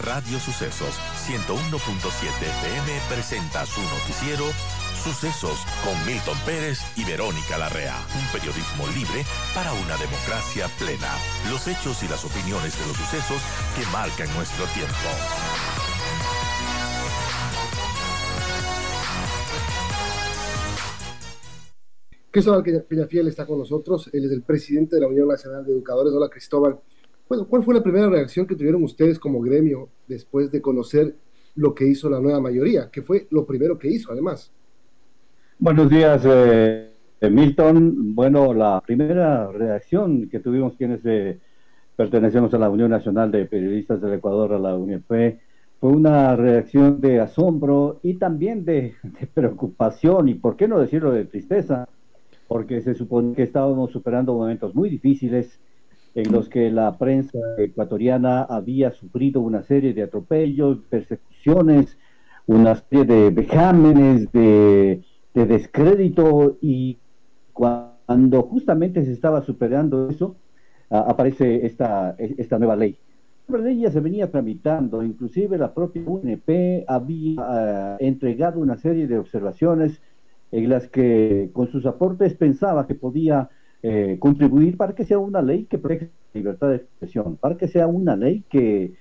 Radio Sucesos 101.7 FM presenta su noticiero Sucesos con Milton Pérez y Verónica Larrea. Un periodismo libre para una democracia plena. Los hechos y las opiniones de los sucesos que marcan nuestro tiempo. Cristóbal Peñafiel está con nosotros. Él es el presidente de la Unión Nacional de Educadores. Hola, Cristóbal. Bueno, ¿cuál fue la primera reacción que tuvieron ustedes como gremio después de conocer lo que hizo la nueva mayoría? Que fue lo primero que hizo, además. Buenos días, Milton. Bueno, la primera reacción que tuvimos quienes pertenecemos a la Unión Nacional de Periodistas del Ecuador, a la UNEP, fue una reacción de asombro y también de preocupación y, por qué no decirlo, de tristeza, porque se supone que estábamos superando momentos muy difíciles en los que la prensa ecuatoriana había sufrido una serie de atropellos, persecuciones, una serie de vejámenes, de descrédito, y cuando justamente se estaba superando eso, aparece esta nueva ley. La ley ya se venía tramitando, inclusive la propia UNP había entregado una serie de observaciones en las que con sus aportes pensaba que podía contribuir para que sea una ley que proteja la libertad de expresión, para que sea una ley que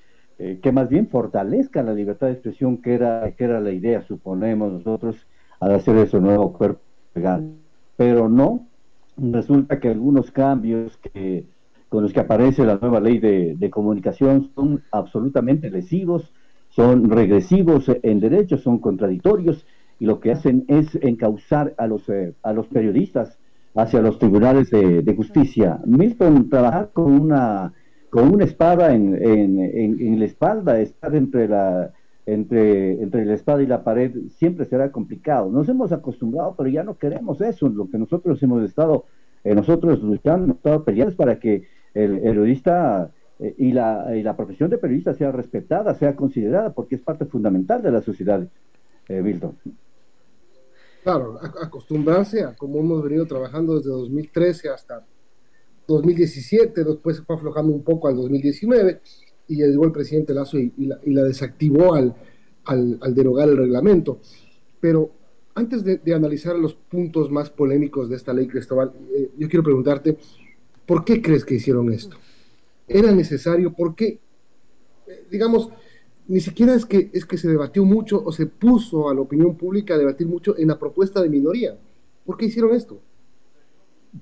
más bien fortalezca la libertad de expresión, que era la idea, suponemos nosotros, al hacer ese nuevo cuerpo legal. Pero no, resulta que algunos cambios con los que aparece la nueva ley de comunicación son absolutamente lesivos, son regresivos en derechos, son contradictorios, y lo que hacen es encauzar a los periodistas hacia los tribunales de justicia. Milton, trabajar con una espada en la espalda, estar entre la espada y la pared, siempre será complicado. Nos hemos acostumbrado, pero ya no queremos eso. Lo que nosotros hemos estado nosotros luchando, hemos estado peleando para que el periodista y la profesión de periodista sea respetada, sea considerada, porque es parte fundamental de la sociedad, Milton. Claro, acostumbrarse a como hemos venido trabajando desde 2013 hasta 2017, después se fue aflojando un poco al 2019 y llegó el presidente Lazo y la desactivó al derogar el reglamento. Pero antes de analizar los puntos más polémicos de esta ley, Cristóbal, yo quiero preguntarte, ¿por qué crees que hicieron esto? ¿Era necesario? ¿Por qué? Digamos, ni siquiera es que se debatió mucho o se puso a la opinión pública a debatir mucho en la propuesta de minoría. ¿Por qué hicieron esto?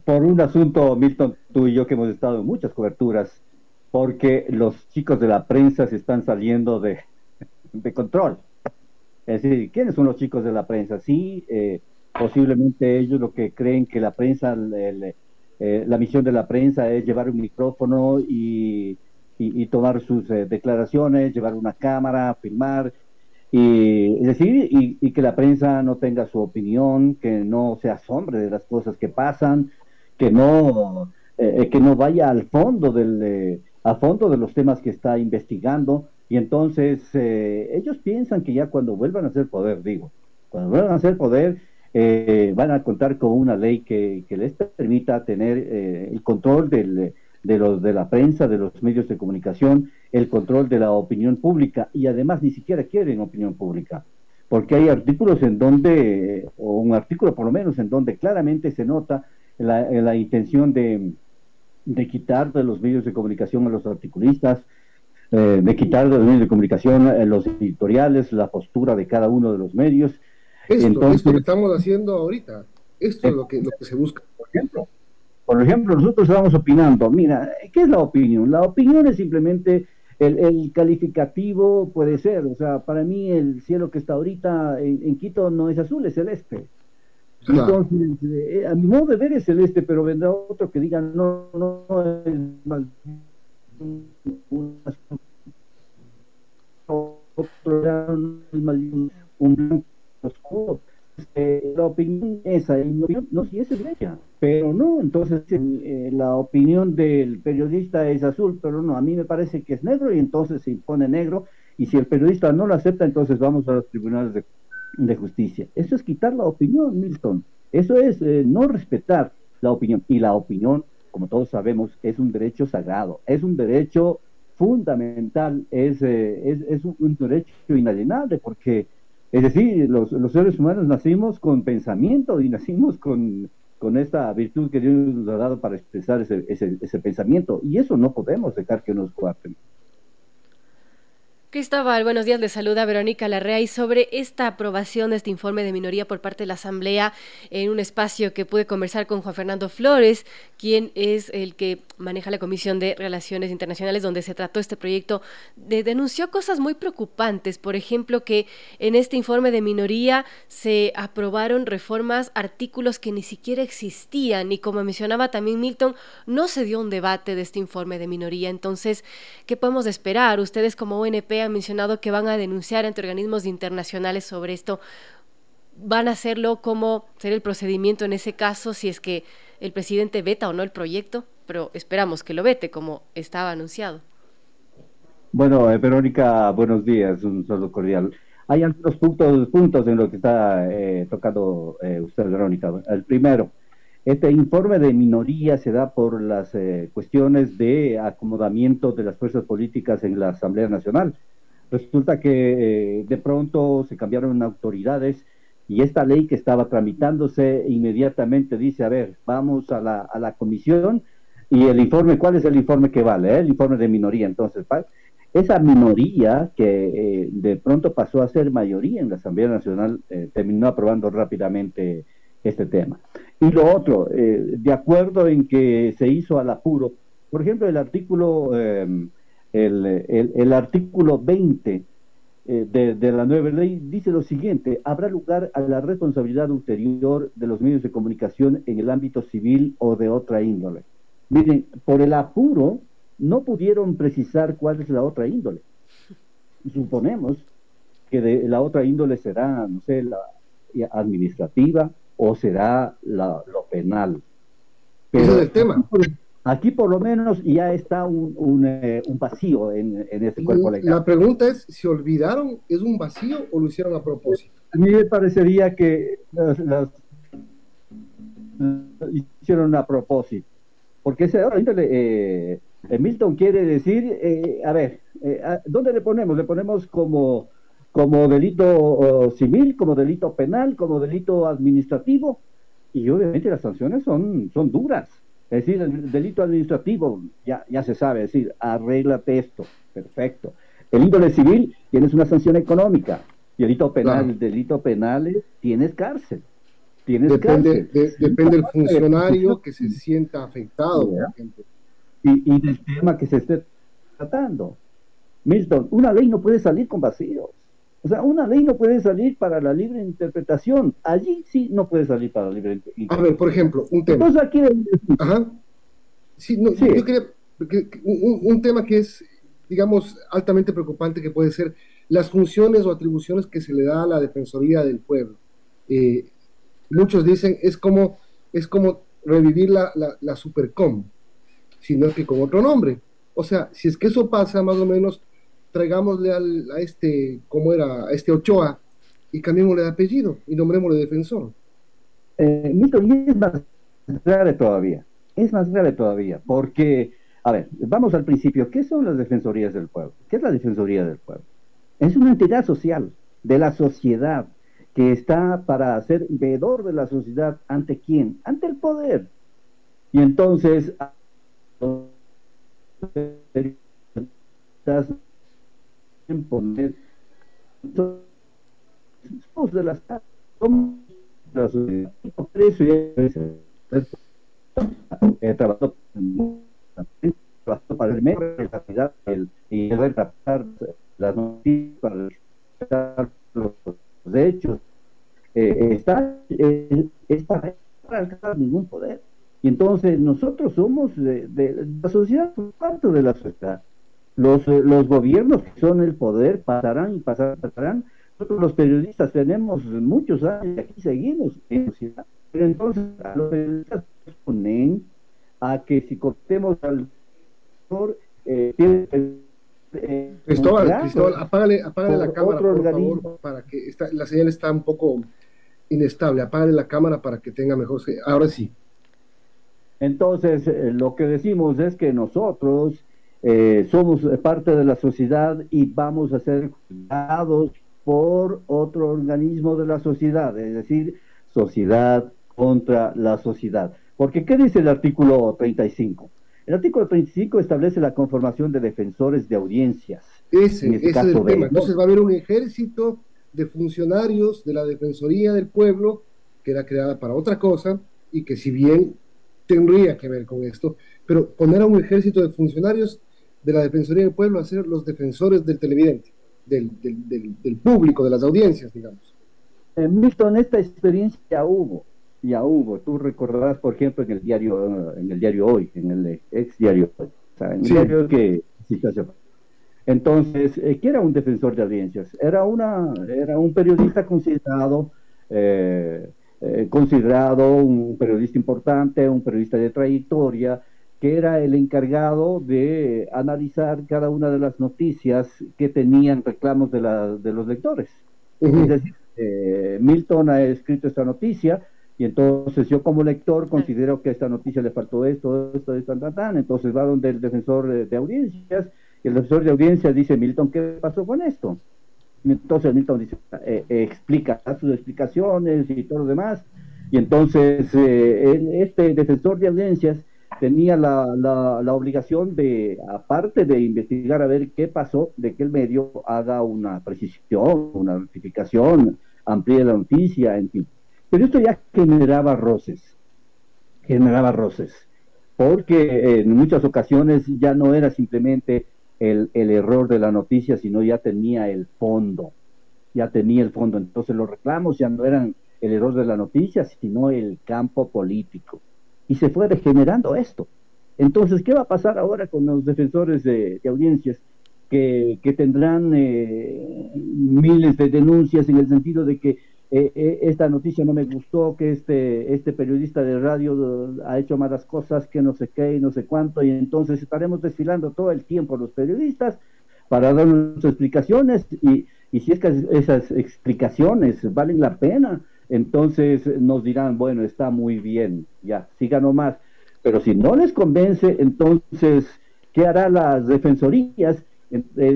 Por un asunto, Milton, tú y yo que hemos estado en muchas coberturas, porque los chicos de la prensa se están saliendo de control. Es decir, ¿quiénes son los chicos de la prensa? Sí, posiblemente ellos lo que creen que la prensa, la misión de la prensa es llevar un micrófono y tomar sus declaraciones, llevar una cámara, filmar, es decir, y que la prensa no tenga su opinión, que no se asombre de las cosas que pasan, que no vaya al fondo de los temas que está investigando. Y entonces ellos piensan que ya cuando vuelvan a ser poder, cuando vuelvan a ser poder, van a contar con una ley que les permita tener el control de la prensa, de los medios de comunicación, el control de la opinión pública, y además ni siquiera quieren opinión pública, porque hay artículos o un artículo por lo menos, en donde claramente se nota la intención de quitar de los medios de comunicación a los articulistas, de quitar de los medios de comunicación los editoriales, la postura de cada uno de los medios. Esto que estamos haciendo ahorita, esto es lo que se busca. Por ejemplo, nosotros estamos opinando. Mira, ¿qué es la opinión? La opinión es simplemente el calificativo, puede ser. O sea, para mí el cielo que está ahorita en Quito no es azul, es celeste. Claro. Entonces, a mi modo de ver es celeste, pero vendrá otro que diga no es más un blanco oscuro. La opinión esa, no, si es evidencia, pero no, entonces la opinión del periodista es azul, pero no, a mí me parece que es negro, y entonces se impone negro, y si el periodista no lo acepta, entonces vamos a los tribunales de justicia. Eso es quitar la opinión, Milton. Eso es no respetar la opinión, y la opinión, como todos sabemos, es un derecho sagrado, es un derecho fundamental, es un derecho inalienable, porque, es decir, los seres humanos nacimos con pensamiento y nacimos con esta virtud que Dios nos ha dado para expresar ese pensamiento, y eso no podemos dejar que nos coarten. Cristóbal, buenos días, le saluda Verónica Larrea y sobre esta aprobación de este informe de minoría por parte de la Asamblea en un espacio que pude conversar con Juan Fernando Flores, quien es el que maneja la Comisión de Relaciones Internacionales donde se trató este proyecto, denunció cosas muy preocupantes, por ejemplo que en este informe de minoría se aprobaron reformas, artículos que ni siquiera existían y como mencionaba también Milton, no se dio un debate de este informe de minoría, entonces, ¿qué podemos esperar? Ustedes como ONP han mencionado que van a denunciar ante organismos internacionales sobre esto. ¿Van a hacerlo? ¿Cómo será el procedimiento en ese caso si es que el presidente veta o no el proyecto? Pero esperamos que lo vete como estaba anunciado. Bueno, Verónica, buenos días, un saludo cordial. Hay algunos puntos en lo que está tocando usted, Verónica. El primero, este informe de minoría se da por las cuestiones de acomodamiento de las fuerzas políticas en la Asamblea Nacional. Resulta que de pronto se cambiaron autoridades y esta ley que estaba tramitándose inmediatamente dice, a ver, vamos a la comisión y el informe, ¿cuál es el informe que vale? El informe de minoría. Entonces, esa minoría que de pronto pasó a ser mayoría en la Asamblea Nacional terminó aprobando rápidamente este tema. Y lo otro, de acuerdo en que se hizo al apuro, por ejemplo, el artículo... El artículo 20 de la nueva ley dice lo siguiente: habrá lugar a la responsabilidad ulterior de los medios de comunicación en el ámbito civil o de otra índole. Miren, por el apuro no pudieron precisar cuál es la otra índole. Suponemos que la otra índole será, no sé, la administrativa o será lo penal. Pero ese es el tema. Aquí por lo menos ya está un vacío en este cuerpo legal. La pregunta es, ¿se olvidaron? ¿Es un vacío o lo hicieron a propósito? A mí me parecería que hicieron a propósito. Porque Milton quiere decir, a ver, ¿dónde le ponemos? ¿Le ponemos como delito civil, como delito penal, como delito administrativo? Y obviamente las sanciones son duras. Es decir, el delito administrativo ya se sabe, es decir, arréglate esto, perfecto. El índole civil tienes una sanción económica, y el delito penal, claro. Delito penal tienes cárcel. Depende del funcionario que se sienta afectado, por ejemplo. Y del tema que se esté tratando. Milton, una ley no puede salir con vacíos. O sea, una ley no puede salir para la libre interpretación. Allí sí no puede salir para la libre interpretación. A ver, por ejemplo, un tema. Entonces aquí... Ajá. Sí, no, sí. Yo quería... Un tema que es, digamos, altamente preocupante, que puede ser las funciones o atribuciones que se le da a la Defensoría del Pueblo. Muchos dicen, es como revivir la Supercom, sino que con otro nombre. O sea, si es que eso pasa, más o menos... traigámosle a este, ¿cómo era? A este Ochoa, y cambiémosle de apellido, y nombrémosle defensor. Milton, y es más grave todavía, porque, a ver, vamos al principio, ¿qué son las defensorías del pueblo? ¿Qué es la Defensoría del Pueblo? Es una entidad social, de la sociedad, que está para ser veedor de la sociedad, ¿ante quién? Ante el poder. Y entonces, poner somos de la sociedad, por eso he trabajado para el medio de la sociedad y retratar las noticias para los hechos está para alcanzar ningún poder, y entonces nosotros somos de la sociedad, parte de la sociedad. Los gobiernos que son el poder pasarán y pasarán. Nosotros los periodistas tenemos muchos años y aquí seguimos en la sociedad. Pero entonces a los periodistas nos ponen a que si cometemos al Cristóbal, apágale la cámara, por favor, para que la señal está un poco inestable. Apágale la cámara para que tenga mejor señal. Ahora sí. Entonces, lo que decimos es que nosotros somos parte de la sociedad y vamos a ser juzgados por otro organismo de la sociedad, es decir, sociedad contra la sociedad. Porque, ¿qué dice el artículo 35? El artículo 35 establece la conformación de defensores de audiencias. Ese es el tema. Entonces va a haber un ejército de funcionarios de la Defensoría del Pueblo, que era creada para otra cosa, y que si bien tendría que ver con esto, pero poner a un ejército de funcionarios de la Defensoría del Pueblo a ser los defensores del televidente, del público, de las audiencias, digamos. Milton, esta experiencia ya hubo. Tú recordarás, por ejemplo, en el diario Hoy, en el ex diario Hoy, o sea, en el diario que entonces, ¿qué era un defensor de audiencias? Era un periodista considerado un periodista importante, un periodista de trayectoria, que era el encargado de analizar cada una de las noticias que tenían reclamos de los lectores. Es decir, Milton ha escrito esta noticia, y entonces yo como lector considero que a esta noticia le faltó esto, entonces va donde el defensor de audiencias, y el defensor de audiencias dice: Milton, ¿qué pasó con esto? Y entonces Milton dice, explica sus explicaciones y todo lo demás, y entonces este defensor de audiencias tenía la obligación de, aparte de investigar a ver qué pasó, de que el medio haga una precisión, una rectificación, amplíe la noticia, en fin. Pero esto ya generaba roces, porque en muchas ocasiones ya no era simplemente el error de la noticia, sino ya tenía el fondo. Entonces los reclamos ya no eran el error de la noticia, sino el campo político. Y se fue degenerando esto. Entonces, ¿qué va a pasar ahora con los defensores de audiencias que tendrán miles de denuncias en el sentido de que esta noticia no me gustó, que este periodista de radio ha hecho malas cosas, que no sé qué y no sé cuánto, y entonces estaremos desfilando todo el tiempo los periodistas para darnos explicaciones, y si es que esas explicaciones valen la pena, entonces nos dirán, bueno, está muy bien, ya, siga nomás. Pero si no les convence, entonces, ¿qué harán las defensorías?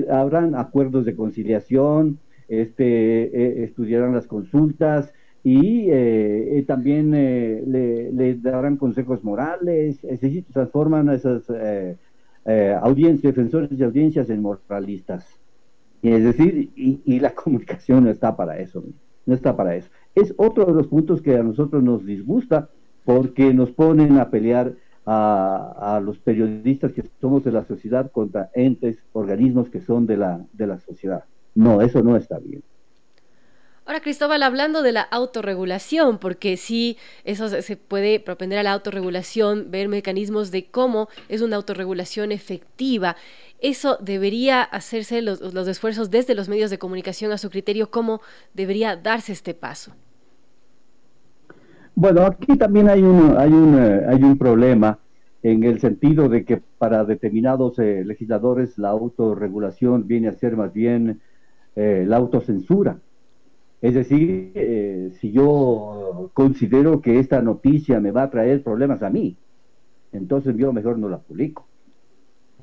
Habrán acuerdos de conciliación, estudiarán las consultas y también le darán consejos morales, es decir, transforman a esas defensores de audiencias en moralistas. Es decir, y la comunicación no está para eso, no está para eso. Es otro de los puntos que a nosotros nos disgusta, porque nos ponen a pelear a los periodistas que somos de la sociedad contra entes, organismos que son de la sociedad. No, eso no está bien. Ahora, Cristóbal, hablando de la autorregulación, porque sí, eso se puede propender a la autorregulación, ver mecanismos de cómo es una autorregulación efectiva. Eso debería hacerse los esfuerzos desde los medios de comunicación, a su criterio, ¿cómo debería darse este paso? Bueno, aquí también hay un problema en el sentido de que para determinados legisladores la autorregulación viene a ser más bien la autocensura. Es decir, si yo considero que esta noticia me va a traer problemas a mí, entonces yo mejor no la publico.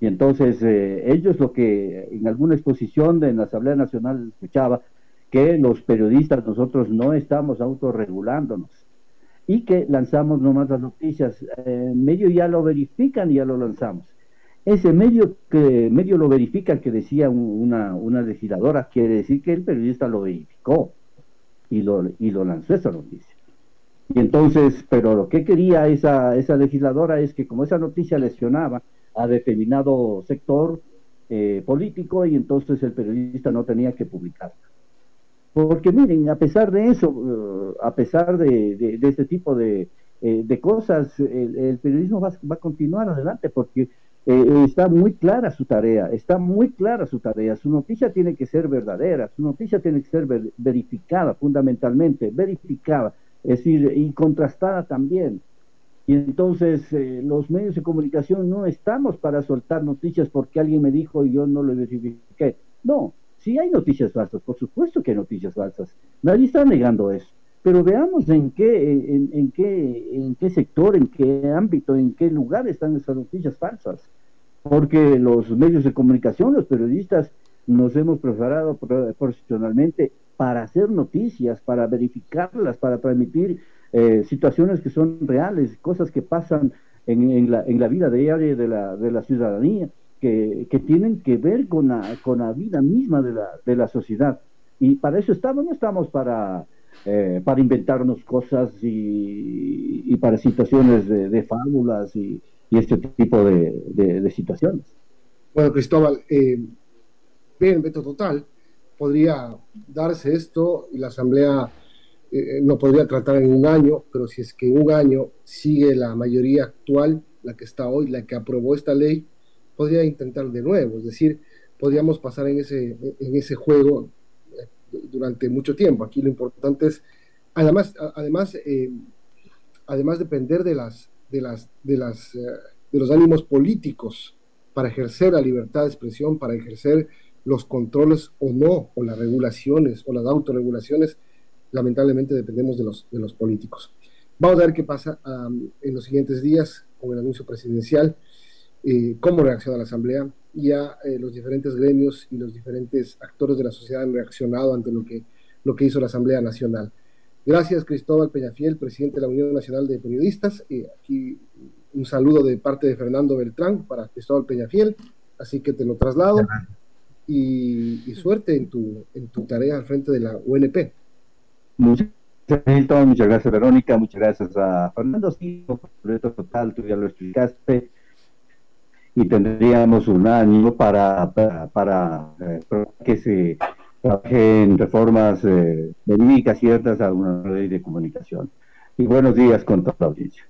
Y entonces ellos, lo que en alguna exposición en la Asamblea Nacional escuchaba, que los periodistas nosotros no estamos autorregulándonos y que lanzamos nomás las noticias, medio ya lo verifican y ya lo lanzamos. Ese medio lo verifica, que decía una legisladora, quiere decir que el periodista lo verificó y lo lanzó esa noticia. Y entonces, pero lo que quería esa legisladora es que como esa noticia lesionaba a determinado sector político, y entonces el periodista no tenía que publicarla. Porque miren, a pesar de eso, a pesar de este tipo de cosas, el periodismo va a continuar adelante, porque está muy clara su tarea, su noticia tiene que ser verdadera, su noticia tiene que ser verificada, fundamentalmente, verificada, es decir, y contrastada también. Y entonces los medios de comunicación no estamos para soltar noticias porque alguien me dijo y yo no lo verifiqué. No, sí hay noticias falsas, por supuesto que hay noticias falsas, nadie está negando eso. Pero veamos en qué sector, en qué ámbito, en qué lugar están esas noticias falsas. porque los medios de comunicación, los periodistas, nos hemos preparado profesionalmente para hacer noticias, para verificarlas, para transmitir situaciones que son reales, cosas que pasan en la vida diaria de la ciudadanía, que tienen que ver con la vida misma de la sociedad. Y para eso estamos, no estamos para inventarnos cosas y para situaciones de fábulas y este tipo de situaciones. Bueno, Cristóbal, bien, veto total, podría darse esto y la Asamblea no podría tratar en un año, pero si es que en un año sigue la mayoría actual, la que está hoy, la que aprobó esta ley, podría intentar de nuevo, es decir, podríamos pasar en ese juego durante mucho tiempo. Aquí lo importante es, además depender de los ánimos políticos para ejercer la libertad de expresión, para ejercer los controles o no, o las regulaciones o las autorregulaciones, lamentablemente dependemos de los políticos. Vamos a ver qué pasa en los siguientes días con el anuncio presidencial, cómo reacciona la Asamblea. Ya los diferentes gremios y los diferentes actores de la sociedad han reaccionado ante lo que hizo la Asamblea Nacional. Gracias, Cristóbal Peñafiel, presidente de la Unión Nacional de Periodistas. Aquí un saludo de parte de Fernando Beltrán para Cristóbal Peñafiel, así que te lo traslado y suerte en tu tarea al frente de la UNP. Muchas gracias, Milton, muchas gracias, Verónica, muchas gracias a Fernando. Sí, completo total, tú ya lo explicaste, y tendríamos un año para que se trabaje en reformas verídicas ciertas a una ley de comunicación. Y buenos días con toda la audiencia.